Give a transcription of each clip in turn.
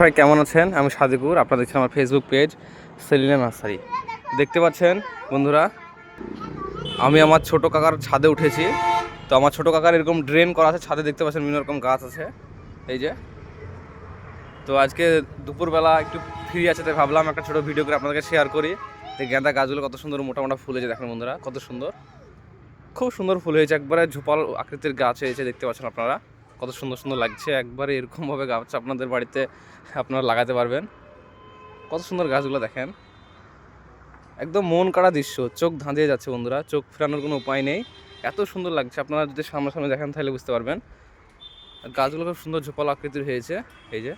সবাই কেমন আছেন? আমি সাদিকুর। আপনারা দেখছেন আমার ফেসবুক পেজ সেলিনা নার্সারি। দেখতে পাচ্ছেন বন্ধুরা, আমি আমার ছোট কাকার ছাদে উঠেছি। তো আমার ছোট কাকার এরকম ড্রেন করা আছে ছাদে, দেখতে পাচ্ছেন বিভিন্ন রকম গাছ আছে এই যে। তো আজকে দুপুরবেলা একটু ফ্রি আছে, তাই ভাবলাম একটা ছোটো ভিডিও করে আপনাদেরকে শেয়ার করি। যে গেঁদা গাছগুলো কত সুন্দর মোটা মোটা ফুল হয়েছে, দেখেন বন্ধুরা কত সুন্দর, খুব সুন্দর ফুল হয়েছে। একবারে ঝোপাল আকৃতির গাছ হয়েছে, দেখতে পাচ্ছেন আপনারা কত সুন্দর সুন্দর লাগছে। একবারে এরকমভাবে গাছ আপনাদের বাড়িতে আপনারা লাগাতে পারবেন। কত সুন্দর গাছগুলো দেখেন, একদম মন কাড়া দৃশ্য, চোখ ধাঁধিয়ে যাচ্ছে বন্ধুরা, চোখ ফেরানোর কোনো উপায় নেই, এত সুন্দর লাগছে। আপনারা যদি সামনাসামনি দেখেন তাহলে বুঝতে পারবেন। গাছগুলো খুব সুন্দর ঝোপাল আকৃতির হয়েছে এই যে।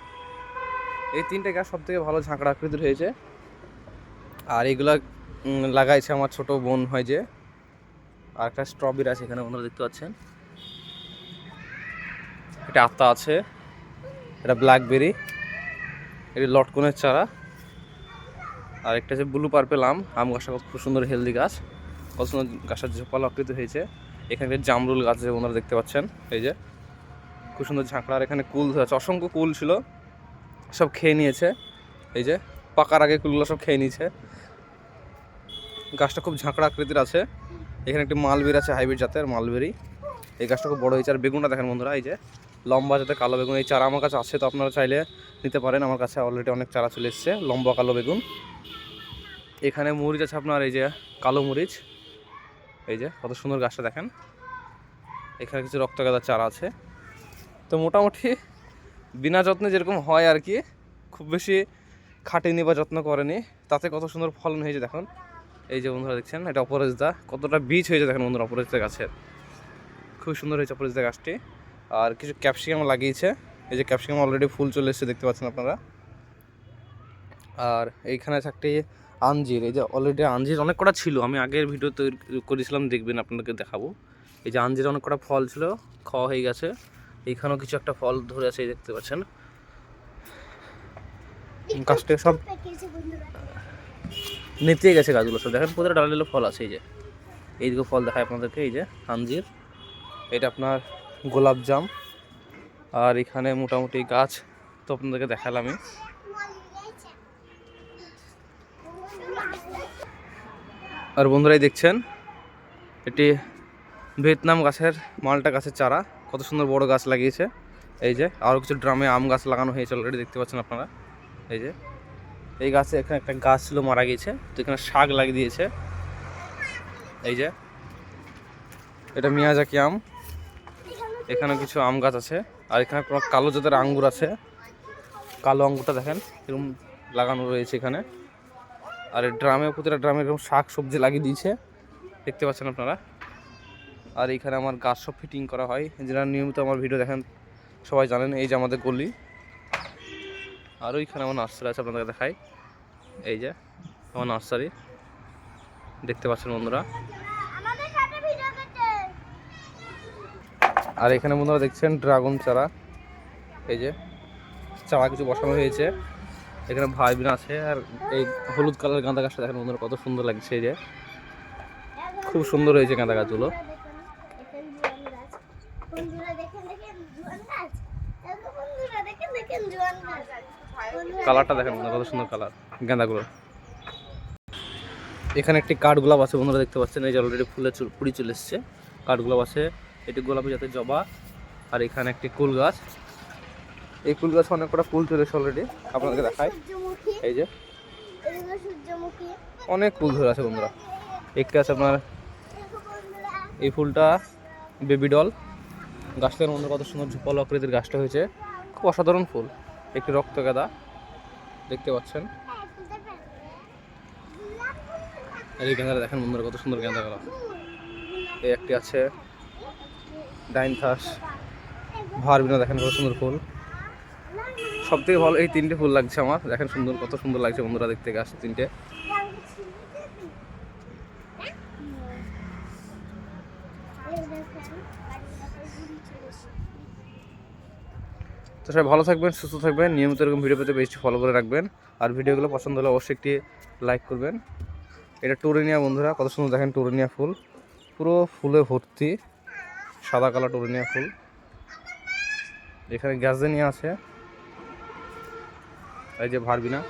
এই তিনটে গাছ সব থেকে ভালো ঝাঁকড়া আকৃতির হয়েছে। আর এইগুলা লাগাইছে আমার ছোট বোন হয় যে। আর একটা স্ট্রবেরি আছে এখানে বন্ধুরা দেখতে পাচ্ছেন, এটা আত্মা আছে, এটা ব্ল্যাকবেরি, এটি লটকনের চারা। আর একটা আছে ব্লু পার্পেল আম গাছটা খুব সুন্দর হেলদি গাছ, কত সুন্দর গাছের ঝোপাল আকৃতি হয়েছে। এখানে জামরুল গাছ আছে ওনারা দেখতে পাচ্ছেন এই যে, খুব সুন্দর ঝাঁকড়া। আর এখানে কুল ধরে আছে, অসংখ্য কুল ছিল, সব খেয়ে নিয়েছে এই যে, পাকার আগে কুলগুলো সব খেয়ে নিয়েছে। গাছটা খুব ঝাঁকড়া আকৃতির আছে। এখানে একটি মালবেরি আছে, হাইব্রিড জাতের মালবেরি। এই গাছটা খুব বড় হয়েছে। আর বেগুনটা দেখেন বন্ধুরা এই যে, লম্বা জাতের কালো বেগুন। এই চারা আমার কাছে আছে, তো আপনারা চাইলে নিতে পারেন, আমার কাছে অলরেডি অনেক চারা চলে এসছে লম্বা কালো বেগুন। এখানে মরিচ আছে আপনার এই যে, কালো মরিচ এই যে, কত সুন্দর গাছটা দেখেন। এখানে কিছু রক্তগাঁদার চারা আছে। তো মোটামুটি বিনা যত্নে যেরকম হয় আর কি, খুব বেশি খাটেনি বা যত্ন করেনি, তাতে কত সুন্দর ফলন হয়েছে দেখুন। এই যে বন্ধুরা দেখছেন, এটা অপরাজিতা, কতটা বীজ হয়েছে দেখেন বন্ধুরা অপরাজিতা গাছের, খুব সুন্দর হয়েছে অপরাজিতা গাছটি। আর কিছু ক্যাপসিকাম লাগিয়েছে, এই যে ক্যাপসিকাম অলরেডি ফুল চলে এসেছে দেখতে পাচ্ছেন আপনারা। আর এইখানে আছে একটি আঞ্জির, এই যে অলরেডি আঞ্জির অনেক কটা ছিল, আমি আগের ভিডিও তৈরি করেছিলাম, দেখবেন আপনাদেরকে দেখাবো। এই যে আঞ্জির অনেক কটা ফল ছিল, খাওয়া হয়ে গেছে। এইখানেও কিছু একটা ফল ধরে আছে, এই দেখতে পাচ্ছেন। গাছটা সব নেতিয়ে গেছে গাছগুলো সব, দেখেন কোথায় ডালে ফল আছে এই যে, এইদিকে ফল দেখায় আপনাদেরকে এই যে আঞ্জির। এটা আপনার গোলাপ জাম। আর এখানে মোটামুটি গাছ তো আপনাদেরকে দেখালামই। আর বন্ধুরাই দেখছেন, এটি ভিয়েতনাম গাছের মালটা গাছের চারা, কত সুন্দর বড় গাছ লাগিয়েছে এই যে। আরও কিছু ড্রামে আম গাছ লাগানো হয়েছে অলরেডি, দেখতে পাচ্ছেন আপনারা এই যে। এই গাছে এখানে একটা গাছ ছিল মারা গিয়েছে, তো এখানে শাক লাগিয়ে দিয়েছে এই যে। এটা মিয়াজাকি আম। এখানে কিছু আম গাছ আছে। আর এখানে কালো জাতের আঙ্গুর আছে, কালো আঙ্গুরটা দেখেন এরকম লাগানো রয়েছে এখানে। আর ড্রামে, প্রতিটা ড্রামে এরকম শাক সবজি লাগিয়ে দিয়েছে দেখতে পাচ্ছেন আপনারা। আর এইখানে আমার গাছ সব ফিটিং করা হয়, যারা নিয়মিত আমার ভিডিও দেখেন সবাই জানেন। এই যে আমাদের গলি। আর ওইখানে আমার নার্সারি আছে, আপনাদেরকে দেখাই এই যে আমার নার্সারি, দেখতে পাচ্ছেন বন্ধুরা। আর এখানে বন্ধুরা দেখছেন ড্রাগন চারা, এই যে চারা কিছু বসানো হয়েছে। এখানে ভাইবিন আছে। আর এই হলুদ কালার গাঁদা গাছটা দেখেন বন্ধুরা কত সুন্দর লাগছে, এই যে খুব সুন্দর হয়েছে গাঁদা গাছগুলো। কালারটা দেখেন বন্ধুরা কত সুন্দর কালার গাঁদাগুলো। এখানে একটি কাঠগোলাপ আছে বন্ধুরা দেখতে পাচ্ছেন, এই যে অলরেডি ফুলে কুড়ি চলে এসছে। কাঠগোলাপ আছে, এটি গোলাপি জাতের জবা। আর এখানে একটি কুল গাছ, এই কুল গাছে অনেক কটা ফুল চলে এসেছে অলরেডি, আপনাদেরকে দেখায় এই যে অনেক ফুল ধরে আছে বন্ধুরা। একটা আছে আপনার এই ফুলটা বেবি ডল, গাছটার মধ্যে কত সুন্দর ঝোপালো আকৃতির গাছটা হয়েছে, খুব অসাধারণ ফুল। একটি রক্ত গাঁদা দেখতে পাচ্ছেন, এই গাঁদাটা দেখেন বন্ধুরা কত সুন্দর গাঁদা গলা। এই একটি আছে ডাইনথাস ভারবিনা, দেখেন কত সুন্দর ফুল। সব থেকে ভালো এই তিনটে ফুল লাগছে আমার, দেখেন সুন্দর, কত সুন্দর লাগছে বন্ধুরা দেখতে গাছ তিনটে। তো সবাই ভালো থাকবেন, সুস্থ থাকবেন, নিয়মিত এরকম ভিডিও পেতে বেশি ফলো করে রাখবেন। আর ভিডিওগুলো পছন্দ হলে অবশ্যই একটি লাইক করবেন। এটা টুরেনিয়া বন্ধুরা, কত সুন্দর দেখেন টুরেনিয়া ফুল, পুরো ফুলে ভর্তি, সাদা কালার টুরেনিয়া ফুল। এখানে গ্যাজেনিয়া আছে, এই যে ভারবিনা।